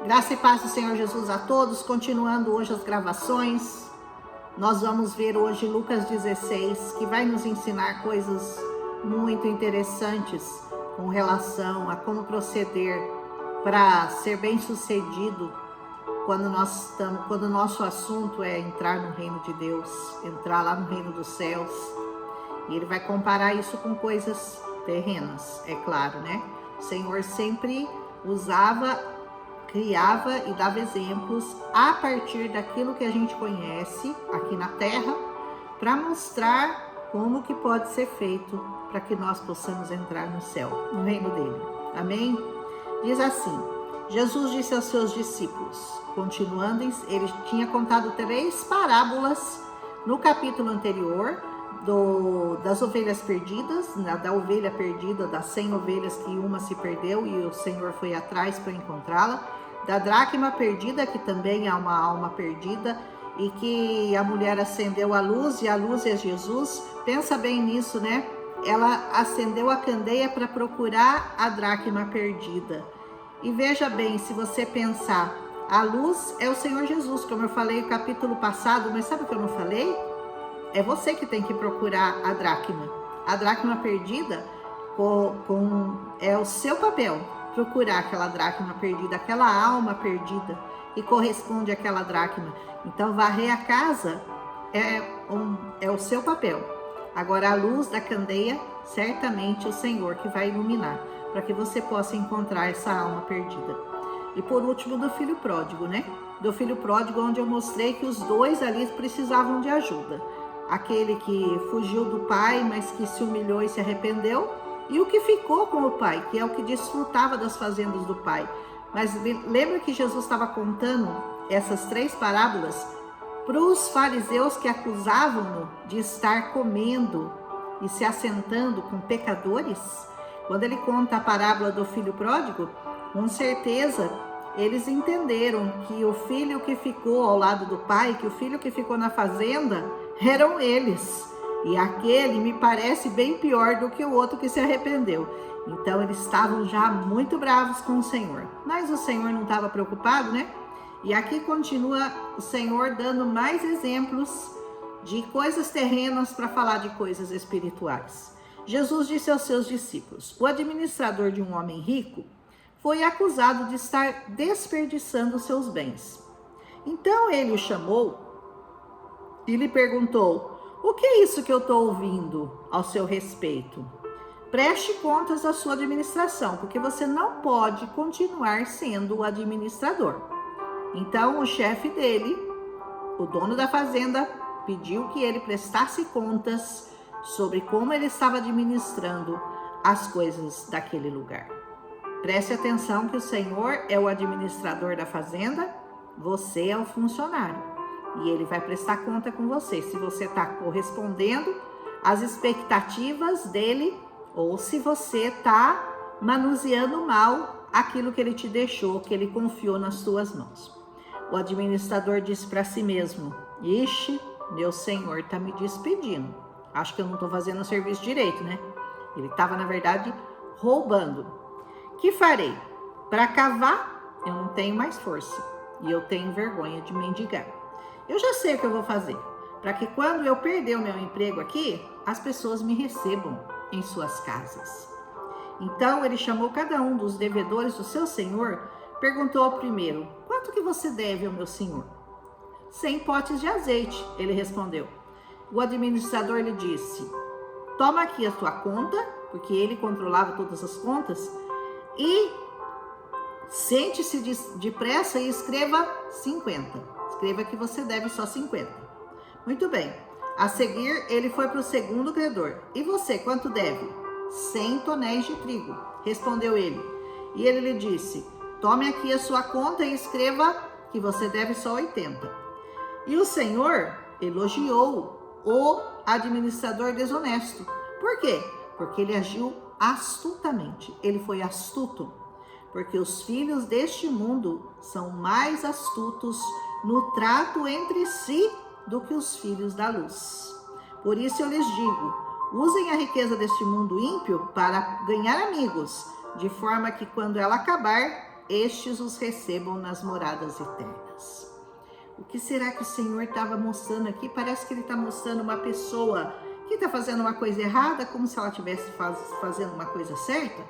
Graça e paz do Senhor Jesus a todos. Continuando hoje as gravações, nós vamos ver hoje Lucas 16, que vai nos ensinar coisas muito interessantes com relação a como proceder para ser bem sucedido quando o nosso assunto é entrar no reino de Deus, entrar lá no reino dos céus. E ele vai comparar isso com coisas terrenas, é claro, né? O Senhor sempre criava e dava exemplos a partir daquilo que a gente conhece aqui na terra, para mostrar como que pode ser feito para que nós possamos entrar no céu, no reino dele. Amém? Diz assim: Jesus disse aos seus discípulos, continuando, ele tinha contado 3 parábolas no capítulo anterior, das ovelhas perdidas, da ovelha perdida, das 100 ovelhas que uma se perdeu e o Senhor foi atrás para encontrá-la, da dracma perdida, que também é uma alma perdida, e que a mulher acendeu a luz, e a luz é Jesus. Pensa bem nisso, né? Ela acendeu a candeia para procurar a dracma perdida. E veja bem, se você pensar, a luz é o Senhor Jesus, como eu falei no capítulo passado, mas sabe o que eu não falei? É você que tem que procurar a dracma. A dracma perdida é o seu papel, procurar aquela dracma perdida, aquela alma perdida que corresponde àquela dracma. Então, varrer a casa é o seu papel. Agora, a luz da candeia, certamente o Senhor que vai iluminar, para que você possa encontrar essa alma perdida. E por último, do filho pródigo, né? Do filho pródigo, onde eu mostrei que os 2 ali precisavam de ajuda. Aquele que fugiu do pai, mas que se humilhou e se arrependeu, e o que ficou com o pai, que é o que desfrutava das fazendas do pai. Mas lembra que Jesus estava contando essas 3 parábolas para os fariseus que acusavam-no de estar comendo e se assentando com pecadores? Quando ele conta a parábola do filho pródigo, com certeza eles entenderam que o filho que ficou ao lado do pai, que o filho que ficou na fazenda, eram eles. E aquele me parece bem pior do que o outro que se arrependeu. Então eles estavam já muito bravos com o Senhor. Mas o Senhor não estava preocupado, né? E aqui continua o Senhor dando mais exemplos de coisas terrenas para falar de coisas espirituais. Jesus disse aos seus discípulos: o administrador de um homem rico foi acusado de estar desperdiçando seus bens. Então ele o chamou e lhe perguntou: o que é isso que eu estou ouvindo ao seu respeito? Preste contas da sua administração, porque você não pode continuar sendo o administrador. Então o chefe dele, o dono da fazenda, pediu que ele prestasse contas sobre como ele estava administrando as coisas daquele lugar. Preste atenção que o Senhor é o administrador da fazenda, você é o funcionário. E ele vai prestar conta com você, se você está correspondendo às expectativas dele ou se você está manuseando mal aquilo que ele te deixou, que ele confiou nas suas mãos. O administrador disse para si mesmo: ixi, meu senhor está me despedindo. Acho que eu não estou fazendo o serviço direito, né? Ele estava, na verdade, roubando. Que farei? Para cavar, eu não tenho mais força e eu tenho vergonha de mendigar. Eu já sei o que eu vou fazer, para que quando eu perder o meu emprego aqui, as pessoas me recebam em suas casas. Então ele chamou cada um dos devedores do seu senhor, perguntou ao primeiro: quanto que você deve ao meu senhor? 100 potes de azeite, ele respondeu. O administrador lhe disse: toma aqui a tua conta, porque ele controlava todas as contas, e sente-se depressa e escreva 50. Escreva que você deve só 50. Muito bem. A seguir, ele foi para o segundo credor. E você, quanto deve? 100 tonéis de trigo, respondeu ele. E ele lhe disse: tome aqui a sua conta e escreva que você deve só 80. E o Senhor elogiou o administrador desonesto. Por quê? Porque ele agiu astutamente. Ele foi astuto. Porque os filhos deste mundo são mais astutos no trato entre si do que os filhos da luz. Por isso eu lhes digo: usem a riqueza deste mundo ímpio para ganhar amigos, de forma que quando ela acabar, estes os recebam nas moradas eternas. O que será que o Senhor estava mostrando aqui? Parece que ele está mostrando uma pessoa que está fazendo uma coisa errada, como se ela estivesse fazendo uma coisa certa.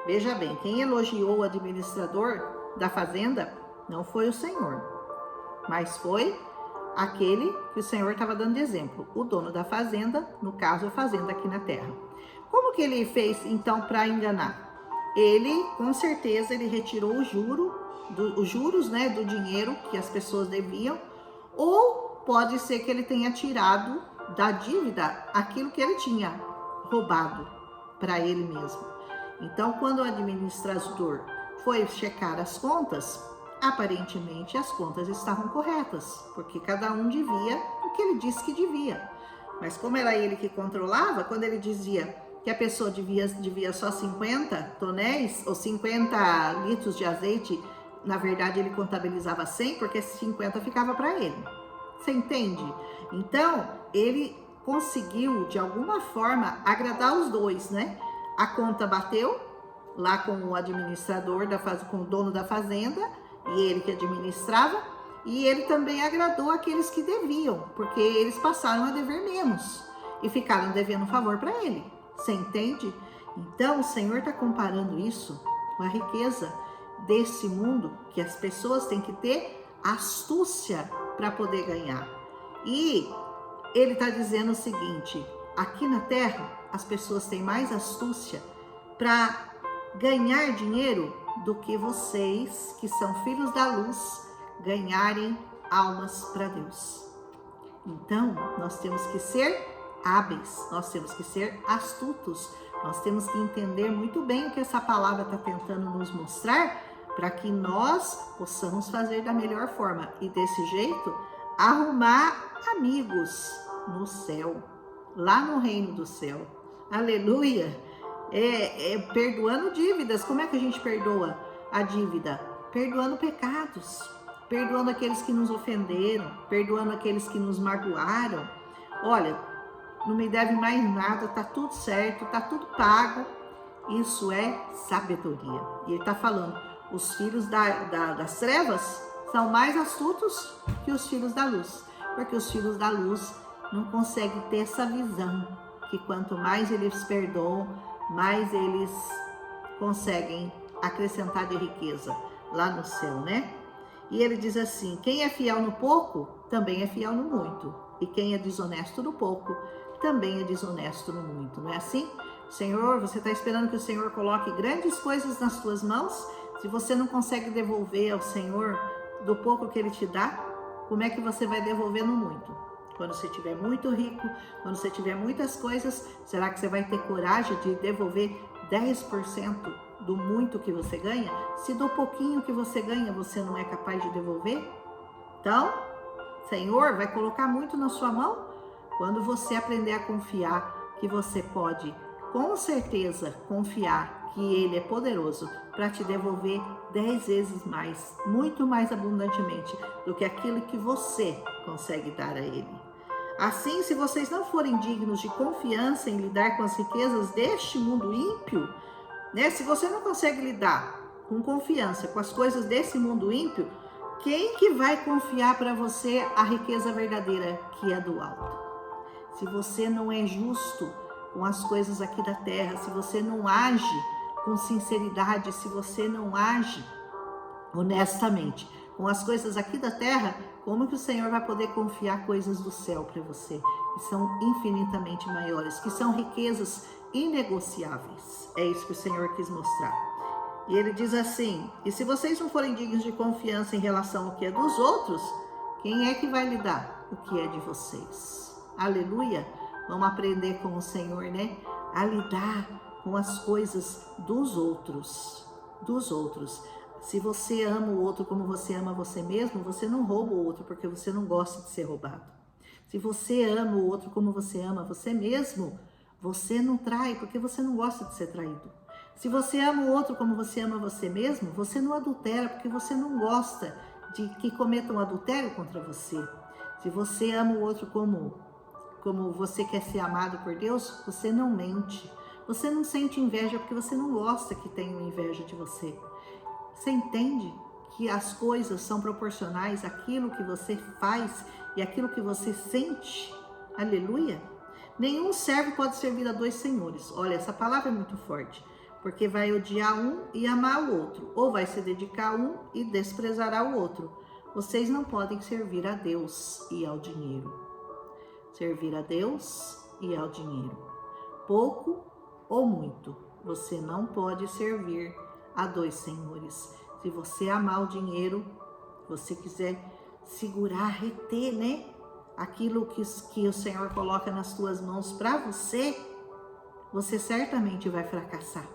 Veja bem, quem elogiou o administrador da fazenda não foi o Senhor, mas foi aquele que o Senhor estava dando de exemplo, o dono da fazenda, no caso a fazenda aqui na terra. Como que ele fez então para enganar? Ele, com certeza, ele retirou os juros, né, do dinheiro que as pessoas deviam, ou pode ser que ele tenha tirado da dívida aquilo que ele tinha roubado para ele mesmo. Então, quando o administrador foi checar as contas, aparentemente as contas estavam corretas, porque cada um devia o que ele disse que devia. Mas como era ele que controlava, quando ele dizia que a pessoa devia só 50 tonéis ou 50 litros de azeite, na verdade ele contabilizava 100, porque 50 ficava para ele. Você entende? Então, ele conseguiu, de alguma forma, agradar os dois, né? A conta bateu lá com o administrador, com o dono da fazenda, e ele que administrava, e ele também agradou aqueles que deviam, porque eles passaram a dever menos e ficaram devendo um favor para ele. Você entende? Então, o Senhor está comparando isso com a riqueza desse mundo, que as pessoas têm que ter astúcia para poder ganhar. E ele está dizendo o seguinte: aqui na terra, as pessoas têm mais astúcia para ganhar dinheiro do que vocês, que são filhos da luz, ganharem almas para Deus. Então, nós temos que ser hábeis, nós temos que ser astutos, nós temos que entender muito bem o que essa palavra está tentando nos mostrar, para que nós possamos fazer da melhor forma e desse jeito arrumar amigos no céu, lá no reino do céu. Aleluia! Perdoando dívidas. Como é que a gente perdoa a dívida? Perdoando pecados, perdoando aqueles que nos ofenderam, perdoando aqueles que nos magoaram. Olha, não me deve mais nada, tá tudo certo, tá tudo pago. Isso é sabedoria. E ele está falando, os filhos das trevas são mais astutos que os filhos da luz, porque os filhos da luz não conseguem ter essa visão, que quanto mais eles perdoam, mais eles conseguem acrescentar de riqueza lá no céu, né? E ele diz assim: quem é fiel no pouco, também é fiel no muito. E quem é desonesto no pouco, também é desonesto no muito. Não é assim? Senhor, você está esperando que o Senhor coloque grandes coisas nas tuas mãos? Se você não consegue devolver ao Senhor do pouco que Ele te dá, como é que você vai devolver no muito? Quando você estiver muito rico, quando você tiver muitas coisas, será que você vai ter coragem de devolver 10% do muito que você ganha? Se do pouquinho que você ganha, você não é capaz de devolver? Então, Senhor vai colocar muito na sua mão quando você aprender a confiar que você pode, com certeza, confiar que Ele é poderoso para te devolver 10 vezes mais, muito mais abundantemente do que aquilo que você consegue dar a Ele. Assim, se vocês não forem dignos de confiança em lidar com as riquezas deste mundo ímpio, né? Se você não consegue lidar com confiança com as coisas desse mundo ímpio, quem que vai confiar para você a riqueza verdadeira que é do alto? Se você não é justo com as coisas aqui da terra, se você não age com sinceridade, se você não age honestamente com as coisas aqui da terra, como que o Senhor vai poder confiar coisas do céu para você, que são infinitamente maiores, que são riquezas inegociáveis? É isso que o Senhor quis mostrar. E ele diz assim: e se vocês não forem dignos de confiança em relação ao que é dos outros, quem é que vai lhe dar o que é de vocês? Aleluia! Vamos aprender com o Senhor, né? A lidar com as coisas dos outros. Se você ama o outro como você ama você mesmo, você não rouba o outro porque você não gosta de ser roubado. Se você ama o outro como você ama você mesmo, você não trai porque você não gosta de ser traído. Se você ama o outro como você ama você mesmo, você não adultera porque você não gosta de que cometam adultério contra você. Se você ama o outro como você quer ser amado por Deus, você não mente. Você não sente inveja porque você não gosta que tenham inveja de você. Você entende que as coisas são proporcionais àquilo que você faz e àquilo que você sente? Aleluia! Nenhum servo pode servir a dois senhores. Olha, essa palavra é muito forte, porque vai odiar um e amar o outro, ou vai se dedicar a um e desprezará o outro. Vocês não podem servir a Deus e ao dinheiro. Servir a Deus e ao dinheiro. Pouco ou muito, você não pode servir a dois senhores. Se você amar o dinheiro, você quiser segurar, reter, né? Aquilo que o Senhor coloca nas suas mãos para você, você certamente vai fracassar.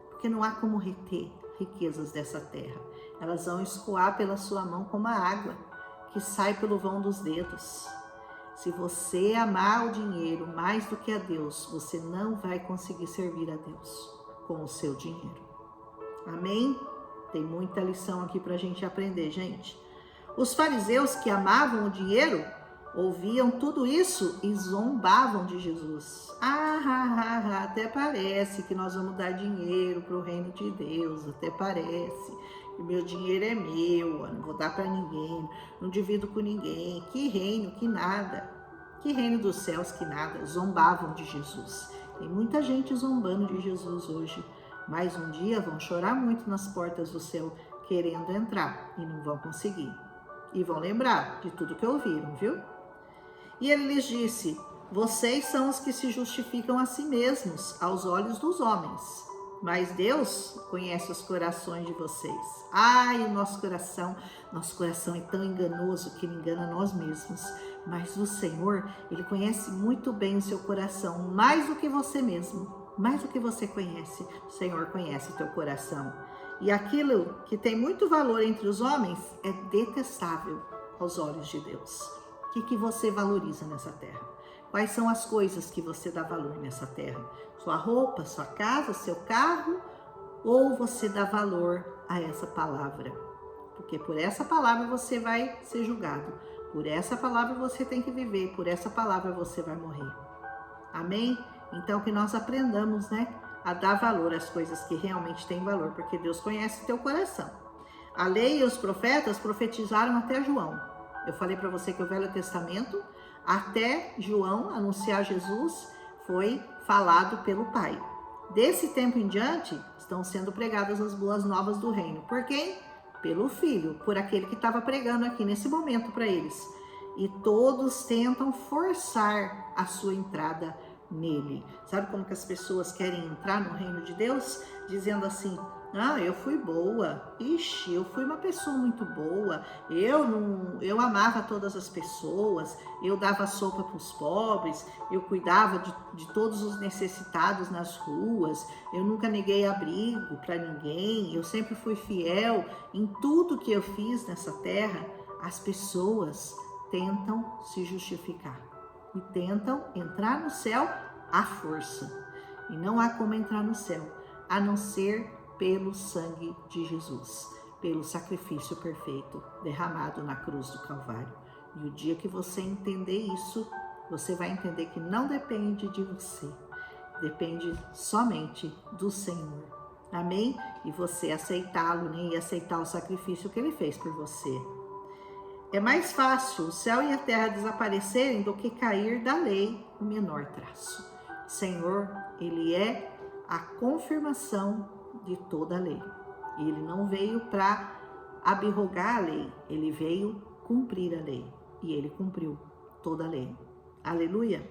Porque não há como reter riquezas dessa terra. Elas vão escoar pela sua mão como a água que sai pelo vão dos dedos. Se você amar o dinheiro mais do que a Deus, você não vai conseguir servir a Deus com o seu dinheiro. Amém? Tem muita lição aqui para a gente aprender, gente. Os fariseus que amavam o dinheiro ouviam tudo isso e zombavam de Jesus. Até parece que nós vamos dar dinheiro para o reino de Deus, até parece que meu dinheiro é meu, eu não vou dar para ninguém, não divido com ninguém, que reino, que nada, que reino dos céus, que nada. Zombavam de Jesus. Tem muita gente zombando de Jesus hoje, mas um dia vão chorar muito nas portas do céu querendo entrar e não vão conseguir. E vão lembrar de tudo que ouviram, viu? E ele lhes disse: vocês são os que se justificam a si mesmos aos olhos dos homens, mas Deus conhece os corações de vocês. Ai, o nosso coração é tão enganoso que ele engana nós mesmos. Mas o Senhor, ele conhece muito bem o seu coração, mais do que você mesmo, mais do que você conhece. O Senhor conhece o teu coração. E aquilo que tem muito valor entre os homens é detestável aos olhos de Deus. O que você valoriza nessa terra? Quais são as coisas que você dá valor nessa terra? Sua roupa, sua casa, seu carro? Ou você dá valor a essa palavra? Porque por essa palavra você vai ser julgado. Por essa palavra você tem que viver. Por essa palavra você vai morrer. Amém? Então que nós aprendamos, né? A dar valor às coisas que realmente têm valor. Porque Deus conhece o teu coração. A lei e os profetas profetizaram até João. Eu falei para você que o Velho Testamento, até João anunciar Jesus, foi falado pelo Pai. Desse tempo em diante, estão sendo pregadas as boas novas do reino. Por quem? Pelo Filho, por aquele que estava pregando aqui nesse momento para eles. E todos tentam forçar a sua entrada nele. Sabe como que as pessoas querem entrar no reino de Deus? Dizendo assim: eu fui boa, eu fui uma pessoa muito boa, eu amava todas as pessoas, eu dava sopa para os pobres, eu cuidava de todos os necessitados nas ruas, eu nunca neguei abrigo para ninguém, eu sempre fui fiel em tudo que eu fiz nessa terra. As pessoas tentam se justificar e tentam entrar no céu à força. E não há como entrar no céu, a não ser pelo sangue de Jesus, pelo sacrifício perfeito derramado na cruz do Calvário. E o dia que você entender isso, você vai entender que não depende de você, depende somente do Senhor. Amém? E você aceitá-lo, né? E aceitar o sacrifício que ele fez por você. É mais fácil o céu e a terra desaparecerem do que cair da lei o menor traço. O Senhor, ele é a confirmação de toda a lei. E ele não veio para abrogar a lei, ele veio cumprir a lei. E ele cumpriu toda a lei. Aleluia!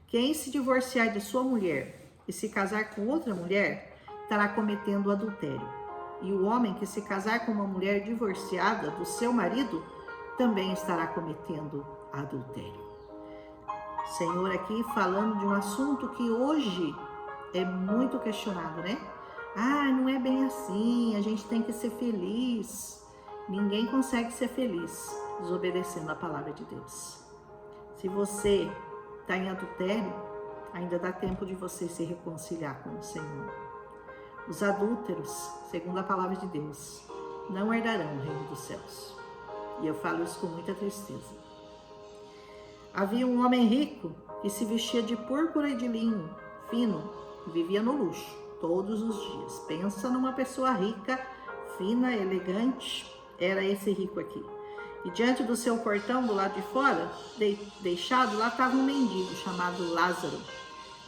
Quem se divorciar de sua mulher e se casar com outra mulher, estará cometendo adultério. E o homem que se casar com uma mulher divorciada do seu marido, também estará cometendo adultério. Senhor, aqui falando de um assunto que hoje é muito questionado, né? Não é bem assim, a gente tem que ser feliz. Ninguém consegue ser feliz desobedecendo a palavra de Deus. Se você está em adultério, ainda dá tempo de você se reconciliar com o Senhor. Os adúlteros, segundo a palavra de Deus, não herdarão o reino dos céus. E eu falo isso com muita tristeza. Havia um homem rico que se vestia de púrpura e de linho fino e vivia no luxo todos os dias. Pensa numa pessoa rica, fina, elegante, era esse rico aqui. E diante do seu portão, do lado de fora, deixado, lá estava um mendigo chamado Lázaro,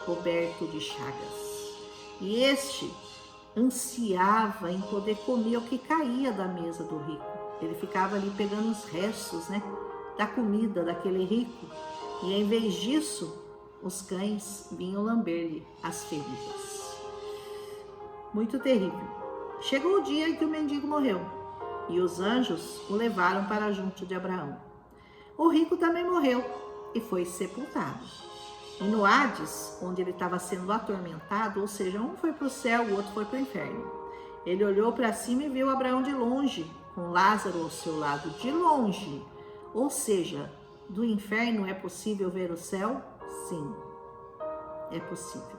coberto de chagas. E este ansiava em poder comer o que caía da mesa do rico. Ele ficava ali pegando os restos, né, da comida daquele rico. E em vez disso, os cães vinham lamber-lhe as feridas. Muito terrível. Chegou o dia em que o mendigo morreu, e os anjos o levaram para junto de Abraão. O rico também morreu e foi sepultado. E no Hades, onde ele estava sendo atormentado, ou seja, um foi para o céu, o outro foi para o inferno. Ele olhou para cima e viu Abraão de longe, com Lázaro ao seu lado, de longe. Ou seja, do inferno é possível ver o céu? Sim, é possível.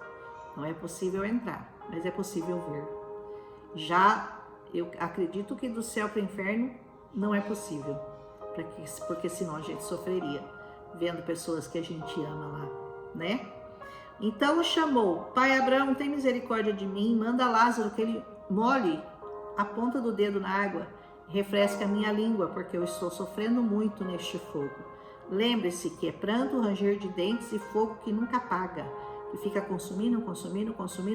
Não é possível entrar, mas é possível ver. Já eu acredito que do céu para o inferno não é possível, porque senão a gente sofreria vendo pessoas que a gente ama lá, né? Então chamou: Pai Abraão, tem misericórdia de mim, manda Lázaro que ele molhe a ponta do dedo na água, refresque a minha língua, porque eu estou sofrendo muito neste fogo. Lembre-se que é pranto, ranger de dentes e fogo que nunca apaga, que fica consumindo,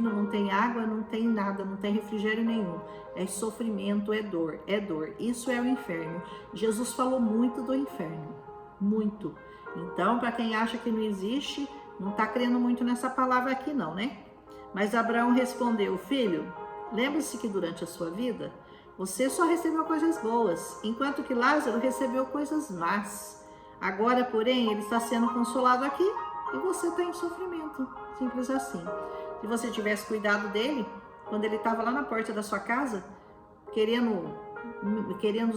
não tem água, não tem nada, não tem refrigério nenhum. É sofrimento, é dor, é dor. Isso é o inferno. Jesus falou muito do inferno, muito. Então, para quem acha que não existe, não está crendo muito nessa palavra aqui não, né? Mas Abraão respondeu: Filho, lembre-se que durante a sua vida, você só recebeu coisas boas, enquanto que Lázaro recebeu coisas más. Agora, porém, ele está sendo consolado aqui e você está em sofrimento. Simples assim. Se você tivesse cuidado dele, quando ele estava lá na porta da sua casa, querendo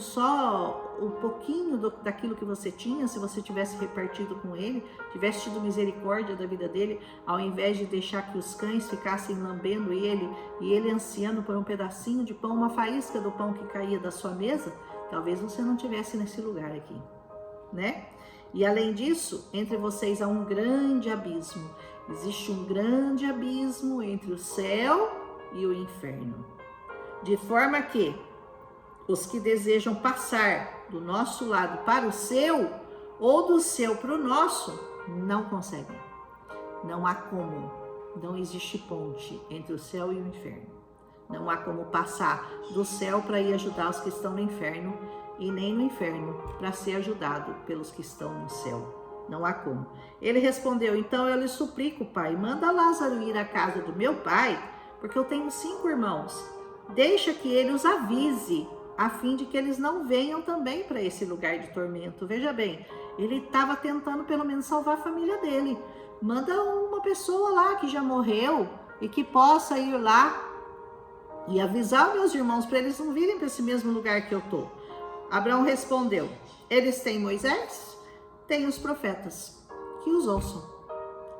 só um pouquinho daquilo que você tinha, se você tivesse repartido com ele, tivesse tido misericórdia da vida dele, ao invés de deixar que os cães ficassem lambendo ele e ele ansiando por um pedacinho de pão, uma faísca do pão que caía da sua mesa, talvez você não estivesse nesse lugar aqui, né? E além disso, entre vocês há um grande abismo. Existe um grande abismo entre o céu e o inferno. De forma que os que desejam passar do nosso lado para o seu, ou do seu para o nosso, não conseguem. Não há como. Não existe ponte entre o céu e o inferno. Não há como passar do céu para ir ajudar os que estão no inferno, e nem no inferno para ser ajudado pelos que estão no céu. Não há como. Ele respondeu: Então eu lhe suplico, pai, manda Lázaro ir à casa do meu pai, porque eu tenho 5 irmãos. Deixa que ele os avise, a fim de que eles não venham também para esse lugar de tormento. Veja bem, ele estava tentando pelo menos salvar a família dele. Manda uma pessoa lá que já morreu e que possa ir lá e avisar os meus irmãos para eles não virem para esse mesmo lugar que eu estou. Abraão respondeu: Eles têm Moisés? Tem os profetas, que os ouçam.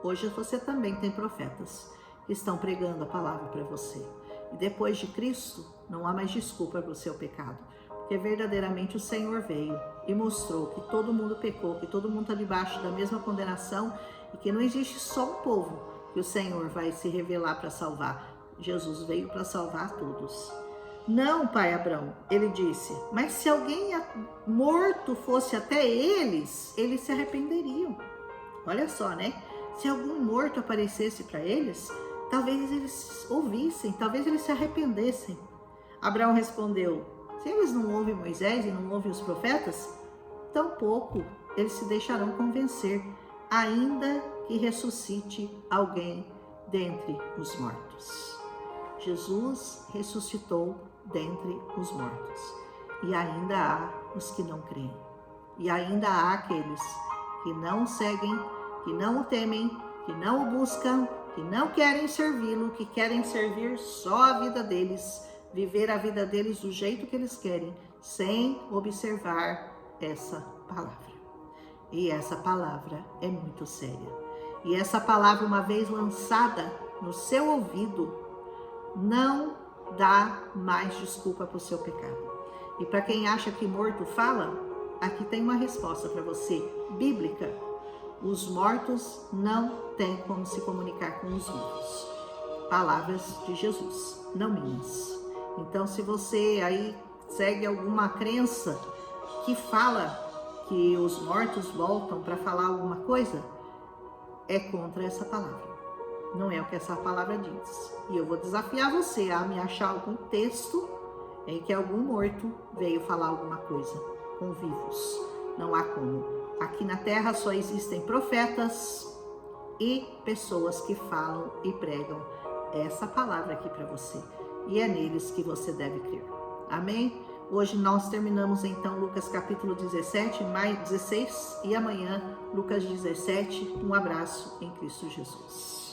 Hoje você também tem profetas que estão pregando a palavra para você. E depois de Cristo, não há mais desculpa para o seu pecado, porque verdadeiramente o Senhor veio e mostrou que todo mundo pecou, que todo mundo está debaixo da mesma condenação e que não existe só um povo que o Senhor vai se revelar para salvar. Jesus veio para salvar todos. Não, pai Abraão, ele disse, mas se alguém morto fosse até eles se arrependeriam. Olha só, né? Se algum morto aparecesse para eles, talvez eles ouvissem, talvez eles se arrependessem. Abraão respondeu: se eles não ouvem Moisés e não ouvem os profetas, tampouco eles se deixarão convencer, ainda que ressuscite alguém dentre os mortos. Jesus ressuscitou dentre os mortos, e ainda há os que não creem, e ainda há aqueles que não o seguem, que não o temem, que não o buscam, que não querem servi-lo, que querem servir só a vida deles, viver a vida deles do jeito que eles querem, sem observar essa palavra. E essa palavra é muito séria. E essa palavra, uma vez lançada no seu ouvido, não dá mais desculpa para o seu pecado. E para quem acha que morto fala, aqui tem uma resposta para você, bíblica. Os mortos não têm como se comunicar com os vivos. Palavras de Jesus, não minhas. Então, se você aí segue alguma crença que fala que os mortos voltam para falar alguma coisa, é contra essa palavra. Não é o que essa palavra diz. E eu vou desafiar você a me achar algum texto em que algum morto veio falar alguma coisa com vivos. Não há como. Aqui na terra só existem profetas e pessoas que falam e pregam essa palavra aqui para você. E é neles que você deve crer. Amém? Hoje nós terminamos então Lucas capítulo 17, mais 16 e amanhã Lucas 17. Um abraço em Cristo Jesus.